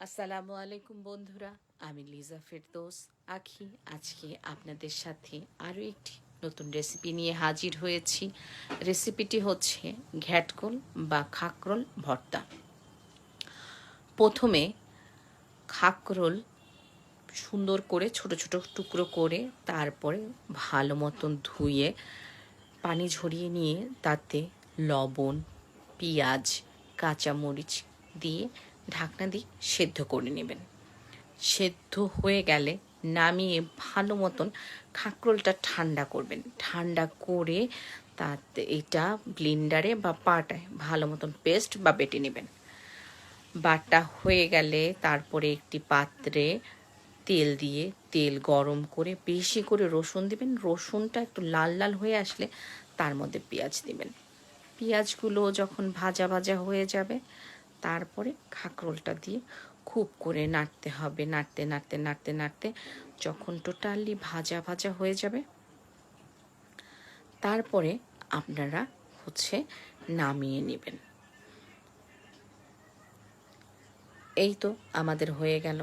আসসালামু আলাইকুম বন্ধুরা, আমি লিজা ফেরদৌস আঁখি। আজকে আপনাদের সাথে আরও একটি নতুন রেসিপি নিয়ে হাজির হয়েছি। রেসিপিটি হচ্ছে ঘ্যাটকল বা খাকরোল ভর্তা। প্রথমে খাকরোল সুন্দর করে ছোট ছোট টুকরো করে তারপরে ভালো মতন ধুয়ে পানি ঝরিয়ে নিয়ে তাতে লবণ, পেঁয়াজ, কাঁচামরিচ দিয়ে ঢাকনা দিয়ে সেদ্ধ করে নেবেন। সেদ্ধ হয়ে গেলে নামিয়ে ভালো মতন খাকরোলটা ঠান্ডা করবেন। ঠান্ডা করে তাতে এটা ব্লেন্ডারে বা পাটায় ভালো মতন পেস্ট বা বেটে নেবেন। বাটা হয়ে গেলে তারপরে একটি পাত্রে তেল দিয়ে তেল গরম করে বেশি করে রসুন দিবেন। রসুনটা একটু লাল লাল হয়ে আসলে তার মধ্যে পেঁয়াজ দিবেন। পেঁয়াজগুলো যখন ভাজা ভাজা হয়ে যাবে তারপরে খাকরোলটা দিয়ে খুব করে নাড়তে হবে। নাড়তে নাড়তে নাড়তে নাড়তে যখন টোটালি ভাজা ভাজা হয়ে যাবে তারপরে আপনারা নামিয়ে নেবেন। এই তো আমাদের হয়ে গেল।